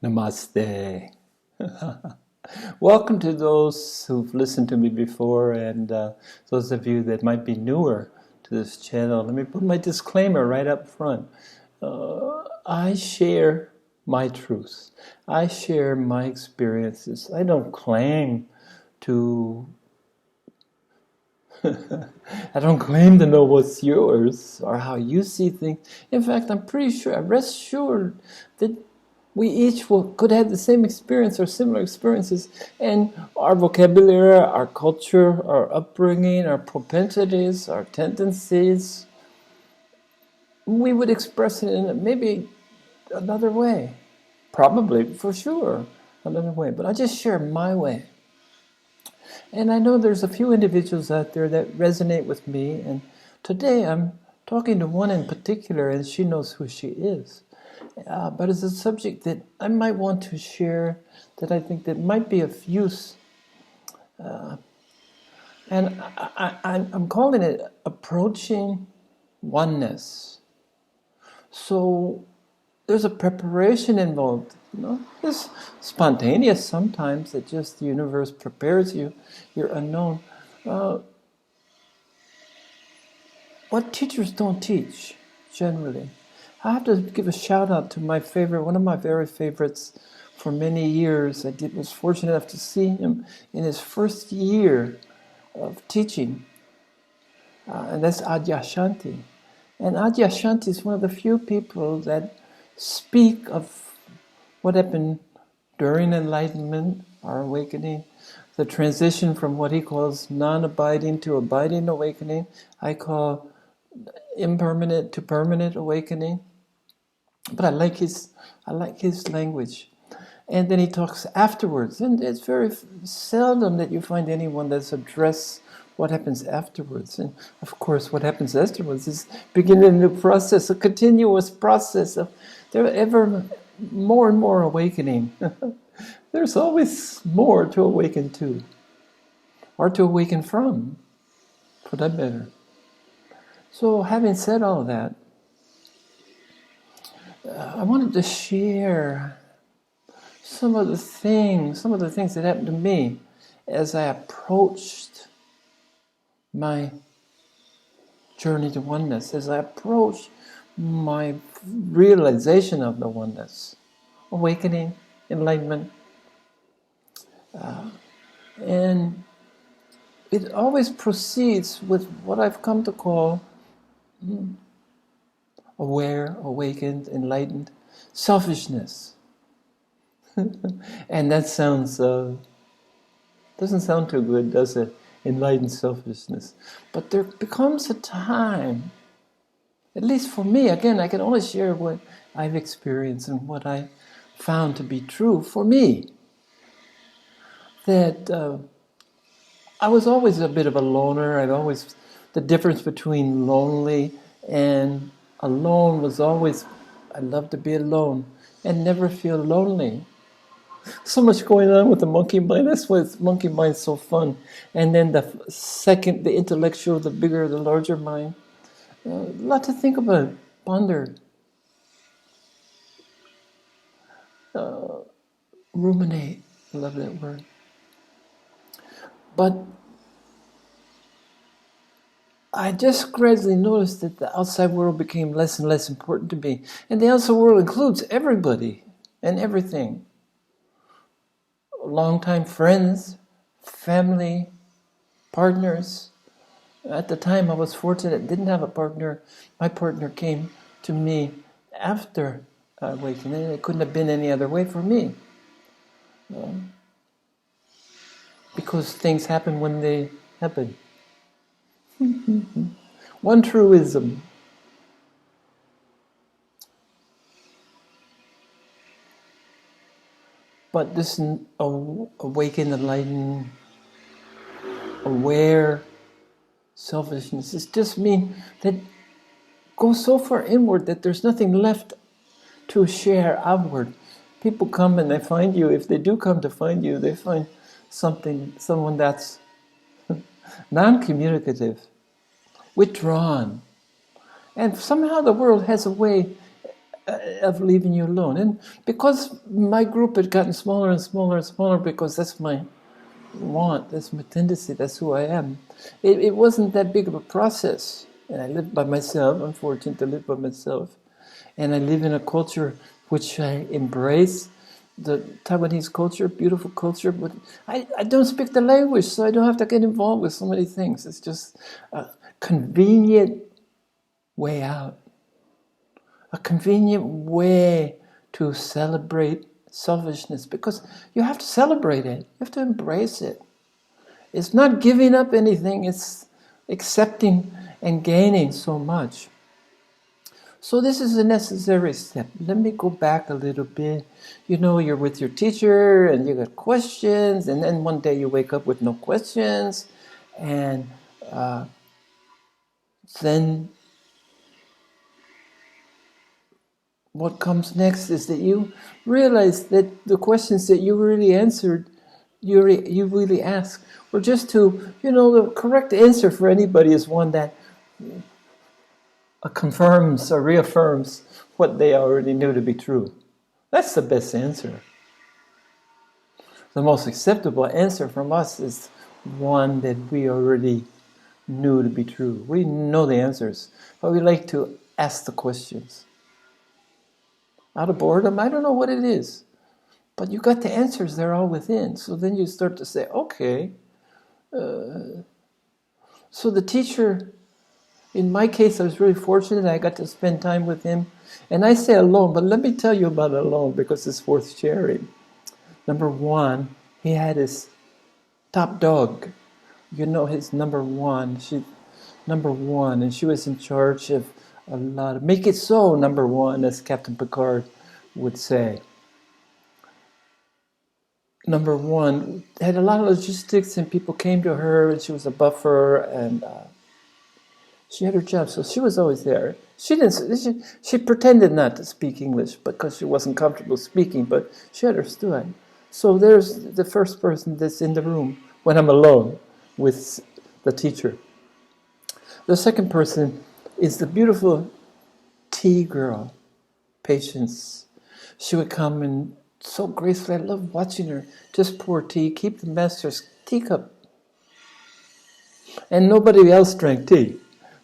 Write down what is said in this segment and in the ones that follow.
Namaste. Welcome to those who've listened to me before and those of you that might be newer to this channel. Let me put my disclaimer right up front. I share my truth. I share my experiences. I don't claim to I don't claim to know what's yours or how you see things. In fact, I'm pretty sure, I rest assured that we each could have the same experience or similar experiences, and our vocabulary, our culture, our upbringing, our propensities, our tendencies, we would express it in maybe another way. Probably, for sure, another way. But I just share my way. And I know there's a few individuals out there that resonate with me, and today I'm talking to one in particular, and she knows who she is. But it's a subject that I might want to share that I think that might be of use. And I'm calling it approaching oneness. So there's a preparation involved. It's spontaneous sometimes, that just the universe prepares you. You're unknown. What teachers don't teach, generally. I have to give a shout out to my favorite, one of my very favorites for many years. I was fortunate enough to see him in his first year of teaching, and that's Adyashanti. And Adyashanti is one of the few people that speak of what happened during enlightenment, our awakening, the transition from what he calls non-abiding to abiding awakening. I call impermanent to permanent awakening. But I like his language. And then he talks afterwards, and it's very seldom that you find anyone that's addressed what happens afterwards. And of course, what happens afterwards is beginning a new process, a continuous process of there ever more and more awakening. There's always more to awaken to, or to awaken from, for that matter. So, having said all that, I wanted to share some of the things that happened to me as I approached my journey to oneness, as I approached my realization of the oneness, awakening, enlightenment. And it always proceeds with what I've come to call aware, awakened, enlightened, selfishness. And that sounds, doesn't sound too good, does it? Enlightened selfishness. But there becomes a time, at least for me, again, I can only share what I've experienced and what I found to be true for me, that I was always a bit of a loner. The difference between lonely and alone was always, I love to be alone and never feel lonely. So much going on with the monkey mind. That's why monkey mind's so fun. And then the intellectual, the bigger, the larger mind. A lot to think about, ponder, ruminate. I love that word. But I just gradually noticed that the outside world became less and less important to me. And the outside world includes everybody and everything. Longtime friends, family, partners. At the time I was fortunate, didn't have a partner. My partner came to me after awakening. It couldn't have been any other way for me. Because things happen when they happen. One truism. But this awakened, enlightened, aware selfishness, it just means that goes so far inward that there's nothing left to share outward. People come and they find you. If they do come to find you, they find someone that's non-communicative, withdrawn. And somehow the world has a way of leaving you alone. And because my group had gotten smaller and smaller and smaller, because that's my want, that's my tendency, that's who I am, it wasn't that big of a process. And I lived by myself. I'm fortunate to live by myself. And I live in a culture which I embrace, the Taiwanese culture, beautiful culture, but I don't speak the language, so I don't have to get involved with so many things. It's just a convenient way out, a convenient way to celebrate selfishness, because you have to celebrate it, you have to embrace it. It's not giving up anything, it's accepting and gaining so much. So this is a necessary step. Let me go back a little bit. You know, you're with your teacher and you got questions, and then one day you wake up with no questions, and then what comes next is that you realize that the questions that you really answered, you really asked, were just to, the correct answer for anybody is one that confirms or reaffirms what they already knew to be true. That's the best answer. The most acceptable answer from us is one that we already knew to be true. We know the answers, but we like to ask the questions. Out of boredom, I don't know what it is, but you got the answers, they're all within. So then you start to say, okay, so the teacher, in my case, I was really fortunate. I got to spend time with him. And I say alone, but let me tell you about alone because it's worth sharing. Number one, he had his top dog. His number one. And she was in charge of a lot of... Make it so, number one, as Captain Picard would say. Number one, had a lot of logistics, and people came to her, and she was a buffer, and... she had her job, so she was always there. She pretended not to speak English because she wasn't comfortable speaking, but she understood. So there's the first person that's in the room when I'm alone with the teacher. The second person is the beautiful tea girl, Patience. She would come and so gracefully, I love watching her just pour tea, keep the master's teacup. And nobody else drank tea.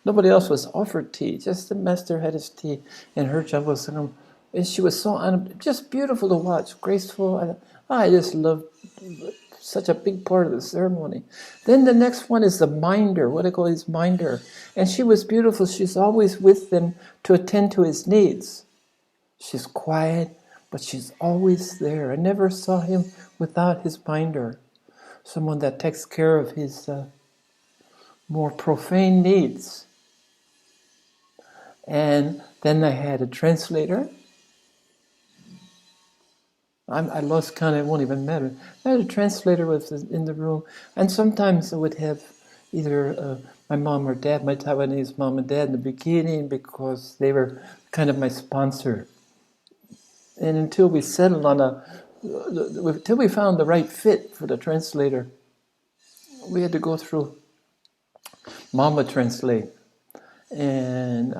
Nobody else was offered tea. Just the master had his tea, and her job was, and she was so just beautiful to watch, graceful. I just loved such a big part of the ceremony. Then the next one is the minder. What I call his minder, and she was beautiful. She's always with them to attend to his needs. She's quiet, but she's always there. I never saw him without his minder, someone that takes care of his more profane needs. And then I had a translator. I lost count, it won't even matter. I had a translator in the room, and sometimes I would have either my mom or dad, my Taiwanese mom and dad in the beginning, because they were kind of my sponsor. And until we settled on until we found the right fit for the translator, we had to go through Mama translate. And,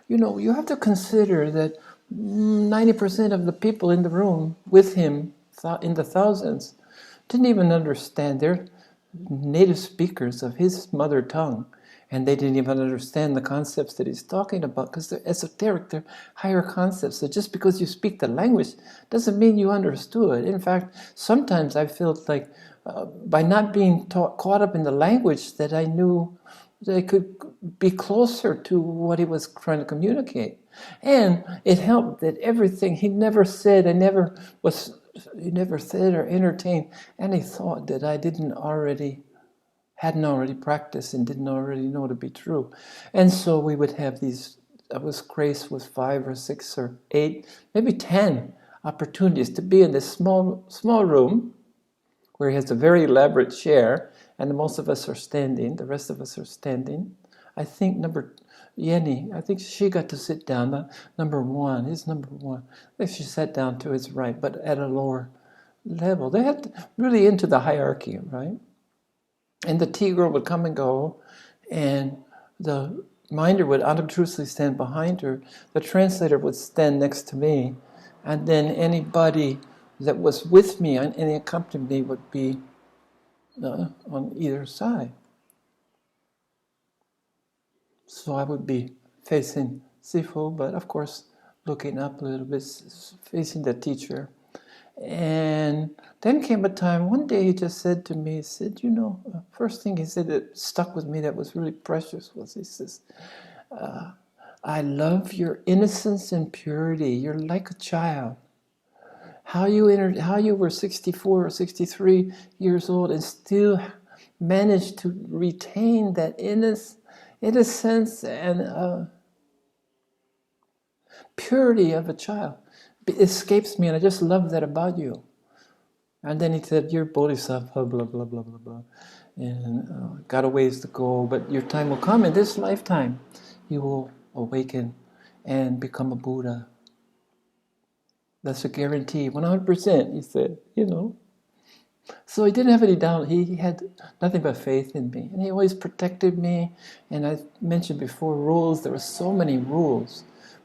you have to consider that 90% of the people in the room with him, in the thousands, didn't even understand. They're native speakers of his mother tongue, and they didn't even understand the concepts that he's talking about because they're esoteric, they're higher concepts. So just because you speak the language doesn't mean you understood. In fact, sometimes I felt like by not being caught up in the language that I knew that I could be closer to what he was trying to communicate. And it helped that everything, he never said or entertained any thought that I hadn't already practiced and didn't already know to be true. And so we would have these, I was graced with 5 or 6 or 8, maybe 10 opportunities to be in this small room where he has a very elaborate chair, and most of us are standing, the rest of us are standing. I think Yenny, I think she got to sit down, number one. I think she sat down to his right, but at a lower level. They had really into the hierarchy, right? And the tea girl would come and go, and the minder would unobtrusively stand behind her, the translator would stand next to me, and then anybody that was with me and any accompanied me would be on either side. So I would be facing Sifu, but of course looking up a little bit, facing the teacher. And then came a time, one day he just said to me, he said, first thing he said that stuck with me that was really precious was, he says, I love your innocence and purity. You're like a child. How you were 64 or 63 years old and still managed to retain that innocence and purity of a child. It escapes me, and I just love that about you. And then he said, you're bodhisattva, blah, blah, blah, blah, blah. And got a ways to go, but your time will come. In this lifetime, you will awaken and become a Buddha. That's a guarantee, 100%, he said, So he didn't have any doubt. He had nothing but faith in me. And he always protected me. And I mentioned before, rules. There were so many rules.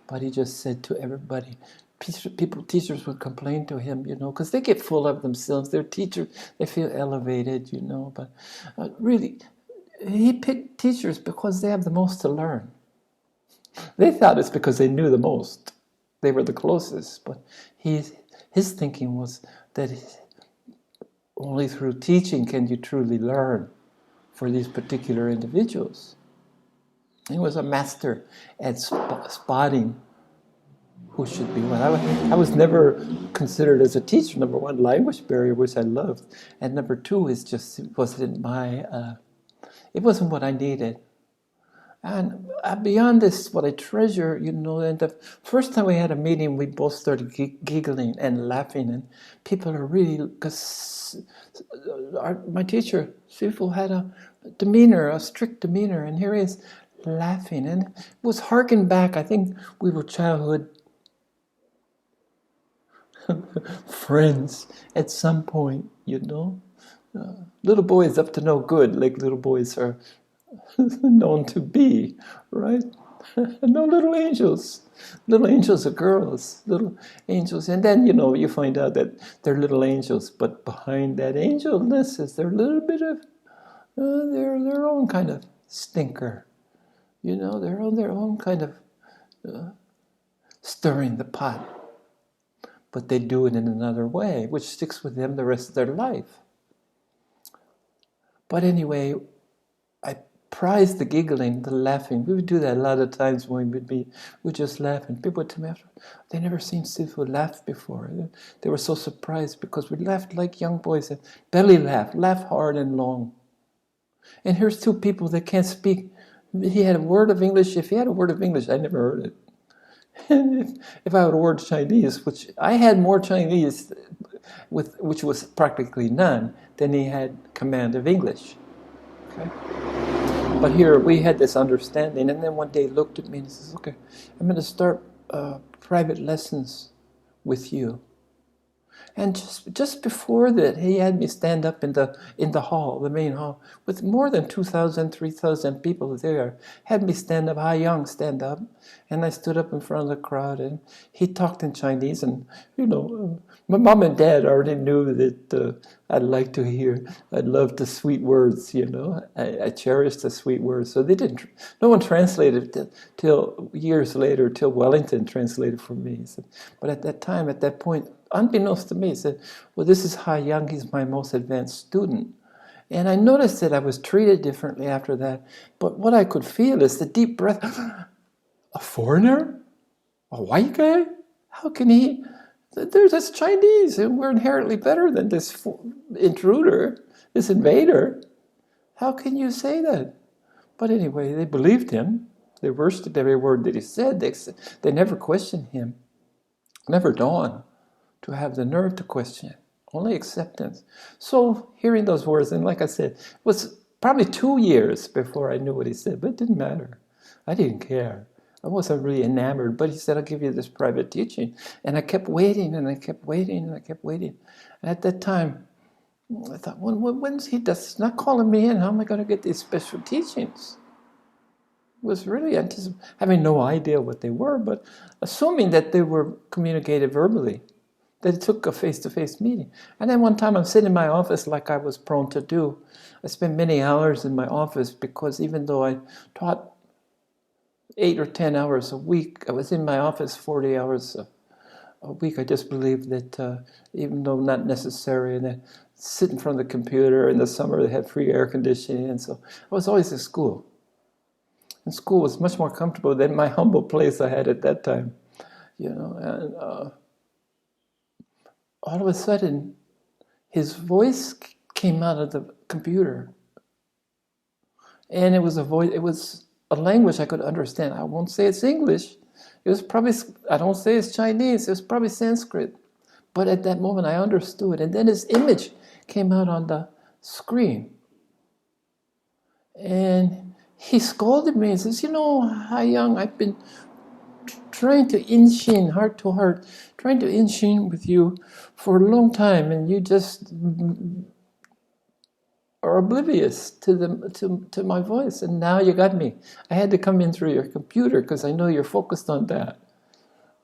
But he just said to everybody, teachers would complain to him, because they get full of themselves. They're teachers, they feel elevated, But really, he picked teachers because they have the most to learn. They thought it's because they knew the most. They were the closest. But his thinking was that only through teaching can you truly learn for these particular individuals. He was a master at spotting who should be what. I was never considered as a teacher. Number one, language barrier, which I loved, and number two is just it wasn't what I needed. And beyond this, what I treasure, and the first time we had a meeting, we both started giggling and laughing, and people are really, because my teacher, Sifu, had a strict demeanor, and here he is laughing, and it was harkened back. I think we were childhood friends at some point, Little boys up to no good, like little boys are known to be, right? No little angels. Little angels are girls, little angels. And then, you find out that they're little angels, but behind that angelness is their little bit of their own kind of stinker. They're on their own kind of stirring the pot. But they do it in another way, which sticks with them the rest of their life. But anyway, I prize the giggling, the laughing. We would do that a lot of times when we'd just laugh, and people would tell me after, they never seen Sifu laugh before. They were so surprised because we laughed like young boys, belly laugh hard and long. And here's two people that can't speak. He had a word of English. If he had a word of English, I never heard it. And if I had a word Chinese, which I had more Chinese, which was practically none, than he had command of English. Okay. But here we had this understanding, and then one day he looked at me and he says, okay, I'm going to start private lessons with you. And just before that, he had me stand up in the hall, the main hall, with more than 2,000, 3,000 people there. Had me stand up, stand up. And I stood up in front of the crowd, and he talked in Chinese. And, my mom and dad already knew that I'd love the sweet words, I cherished the sweet words. So no one translated it till years later, till Wellington translated for me. So, but at that point, unbeknownst to me, he said, well, this is Hai Yang, he's my most advanced student. And I noticed that I was treated differently after that. But what I could feel is the deep breath. A foreigner? A white guy? How can he? That's Chinese, and we're inherently better than this intruder, this invader. How can you say that? But anyway, they believed him. They worshipped every word that he said. They never questioned him. Never dawned to have the nerve to question. Only acceptance. So hearing those words, and like I said, it was probably 2 years before I knew what he said, but it didn't matter. I didn't care. I wasn't really enamored, but he said, I'll give you this private teaching. And I kept waiting, and I kept waiting, and I kept waiting. And at that time, I thought, when's he not calling me in? How am I going to get these special teachings? Was really having no idea what they were, but assuming that they were communicated verbally, that it took a face-to-face meeting. And then one time I'm sitting in my office like I was prone to do. I spent many hours in my office because even though I taught 8 or 10 hours a week, I was in my office 40 hours a week. I just believed that even though not necessary, and then sit in front of the computer in the summer, they had free air conditioning, and so I was always at school. And school was much more comfortable than my humble place I had at that time, and all of a sudden, his voice came out of the computer. And it was a language I could understand. I won't say it's English. It was probably, I don't say it's Chinese, it was probably Sanskrit. But at that moment I understood. And then his image came out on the screen. And he scolded me and says, Hai Young, I've been trying to in-shin, heart to heart, trying to in-shin with you for a long time, and you just are oblivious to my voice, and now you got me. I had to come in through your computer because I know you're focused on that.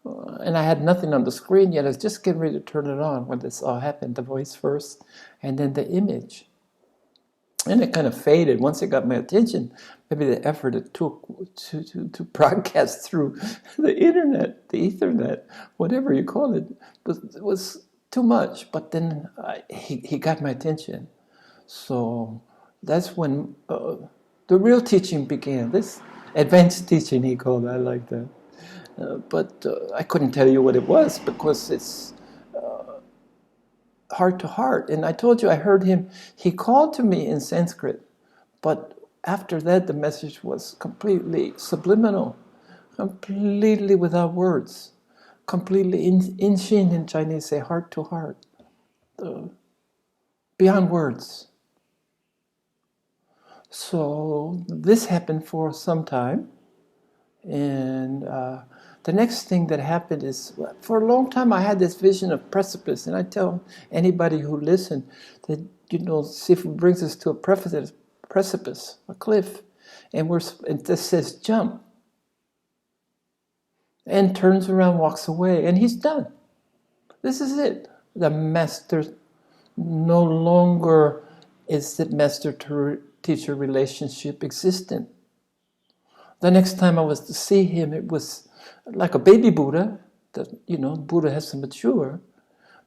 And I had nothing on the screen yet. I was just getting ready to turn it on when this all happened, the voice first, and then the image. And it kind of faded. Once it got my attention, maybe the effort it took to broadcast through the internet, the ethernet, whatever you call it, was too much. But then he got my attention. So that's when the real teaching began. This advanced teaching, he called it. I like that. But I couldn't tell you what it was because it's heart to heart. And I told you I heard him. He called to me in Sanskrit. But after that, the message was completely subliminal, completely without words, completely in Shin in Chinese, say heart to heart, beyond words. So this happened for some time. And the next thing that happened is, for a long time I had this vision of precipice, and I tell anybody who listens that, Sifu brings us to a precipice, a cliff, and this says jump, and turns around, walks away, and he's done. This is it. The master no longer is the master-teacher relationship existent. The next time I was to see him, it was like a baby Buddha. Buddha has to mature.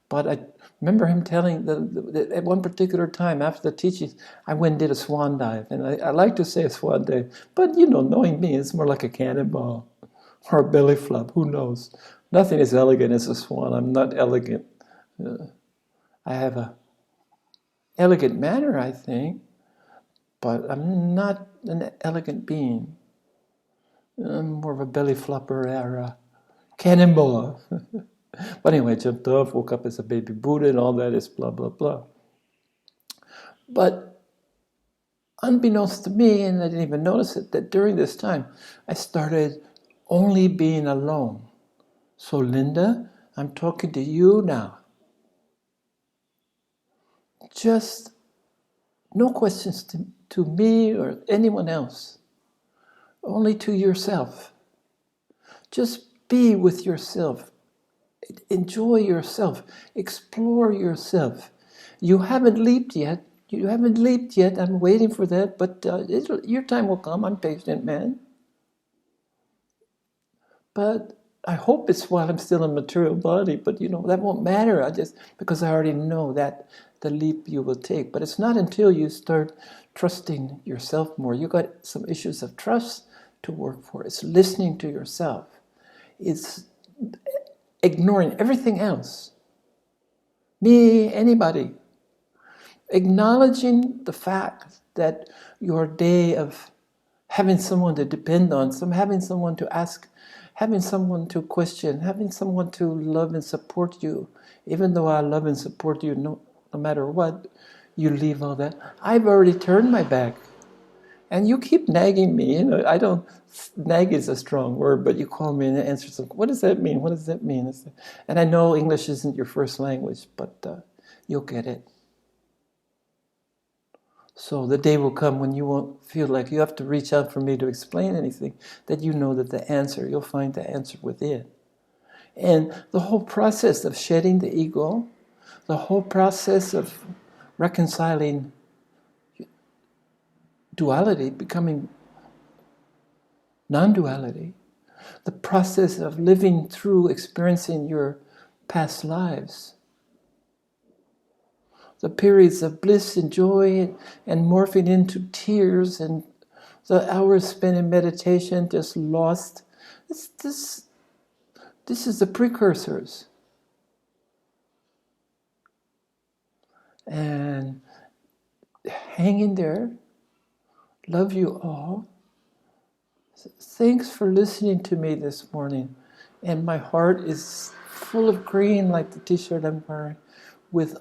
But I remember him telling that at one particular time after the teachings, I went and did a swan dive. And I like to say a swan dive, but knowing me, it's more like a cannonball or a belly flop. Who knows? Nothing is elegant as a swan. I'm not elegant. I have a elegant manner, I think, but I'm not an elegant being. I'm more of a belly flopper or a cannonball. But anyway, I jumped off, woke up as a baby Buddha, and all that is blah, blah, blah. But unbeknownst to me, and I didn't even notice it, that during this time, I started only being alone. So Linda, I'm talking to you now. Just no questions to me or anyone else. Only to yourself. Just be with yourself. Enjoy yourself. Explore yourself. You haven't leaped yet. I'm waiting for that, but your time will come. I'm patient, man. But I hope it's while I'm still in a material body, but that won't matter. Because I already know that the leap you will take. But it's not until you start trusting yourself more. You got some issues of trust to work for. It's listening to yourself. It's ignoring everything else. Me, anybody. Acknowledging the fact that your day of having someone to depend on, having someone to ask, having someone to question, having someone to love and support you, even though I love and support you no matter what, you leave all that. I've already turned my back. And you keep nagging me. I don't, nag is a strong word, but you call me and answer something. What does that mean? What does that mean? And I know English isn't your first language, but you'll get it. So the day will come when you won't feel like you have to reach out for me to explain anything, that you know that the answer, you'll find the answer within. And the whole process of shedding the ego, the whole process of reconciling duality, becoming non-duality, the process of living through experiencing your past lives, the periods of bliss and joy and morphing into tears and the hours spent in meditation just lost. This is the precursors. And hang in there. Love you all. Thanks for listening to me this morning. And my heart is full of green like the t-shirt I'm wearing, with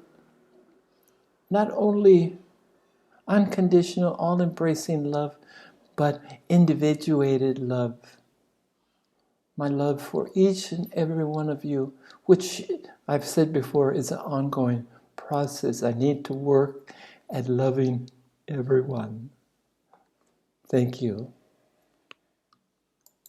not only unconditional, all-embracing love, but individuated love. My love for each and every one of you, which I've said before is an ongoing process. I need to work at loving everyone. Thank you.